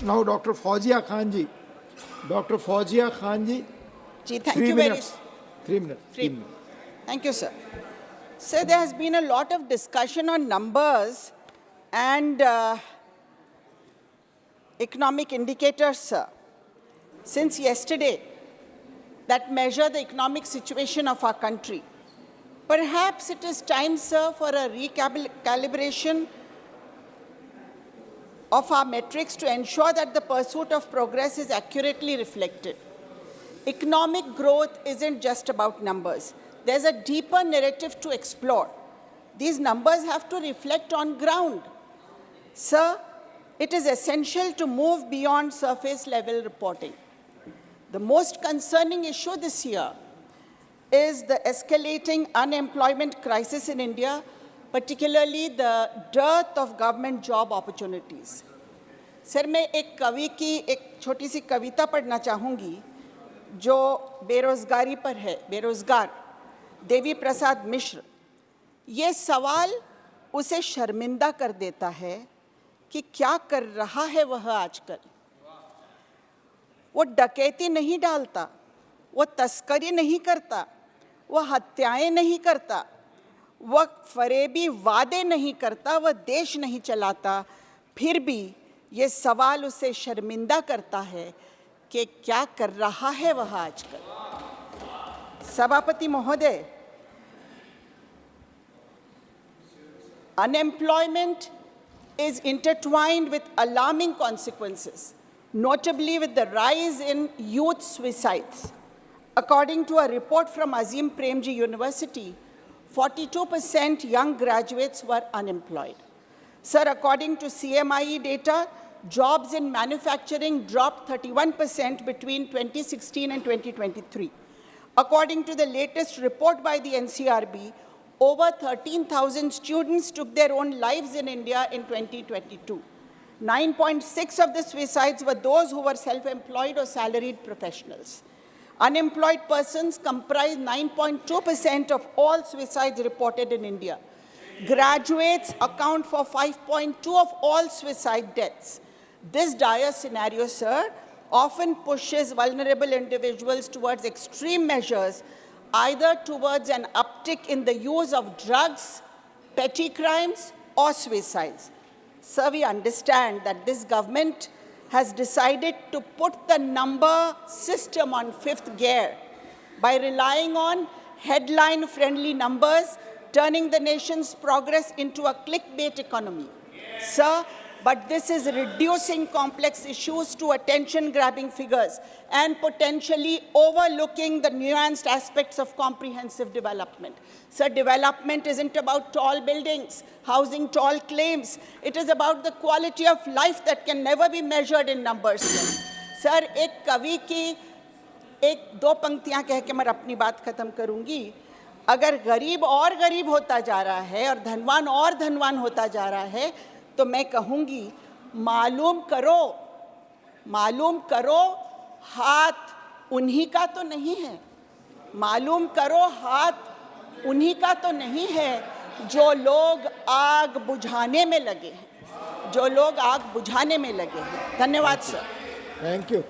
Now, Dr. Fauzia Khan ji. Dr. Fauzia Khan ji. Thank you very much. 3 minutes. Thank you, sir. Sir, there has been a lot of discussion on numbers and economic indicators, sir. Since yesterday, that measure the economic situation of our country. Perhaps it is time, sir, for a recalibration of our metrics to ensure that the pursuit of progress is accurately reflected. Economic growth isn't just about numbers. There's a deeper narrative to explore. These numbers have to reflect on ground. Sir, it is essential to move beyond surface level reporting. The most concerning issue this year is the escalating unemployment crisis in India, particularly the dearth of government job opportunities. Sir, मैं एक कवि की एक छोटी सी कविता पढ़ना चाहूँगी जो बेरोजगारी पर है, बेरोजगार देवी प्रसाद मिश्र। ये सवाल उसे शर्मिंदा कर देता है कि क्या कर रहा है वह आजकल। वो डकैती नहीं डालता, वो तस्करी नहीं करता, वो हत्याएं नहीं करता, वह फरेबी वादे नहीं करता, वह देश नहीं चलाता, फिर भी ये सवाल उसे शर्मिंदा करता है कि क्या कर रहा है वह आजकल। सभापति महोदय, unemployment is intertwined with alarming consequences, notably with the rise in youth suicides. According to a report from Azim Premji University, 42% young graduates were unemployed. Sir, according to CMIE data, jobs in manufacturing dropped 31% between 2016 and 2023. According to the latest report by the NCRB, over 13,000 students took their own lives in India in 2022. 9.6% of the suicides were those who were self-employed or salaried professionals. Unemployed persons comprise 9.2% of all suicides reported in India. Graduates account for 5.2% of all suicide deaths. This dire scenario, sir, often pushes vulnerable individuals towards extreme measures, either towards an uptick in the use of drugs, petty crimes, or suicides. Sir, we understand that this government has decided to put the number system on fifth gear by relying on headline-friendly numbers, turning the nation's progress into a clickbait economy. Sir, but this is reducing complex issues to attention-grabbing figures and potentially overlooking the nuanced aspects of comprehensive development. Sir, development isn't about tall buildings, housing tall claims. It is about the quality of life that can never be measured in numbers. Sir, एक कवि की एक दो पंक्तियां कह के मैं अपनी बात खत्म करूंगी। अगर गरीब और गरीब होता जा रहा है और धनवान होता जा रहा है, तो मैं कहूँगी मालूम करो हाथ उन्हीं का तो नहीं है, मालूम करो हाथ उन्हीं का तो नहीं है जो लोग आग बुझाने में लगे हैं, धन्यवाद सर। Thank you.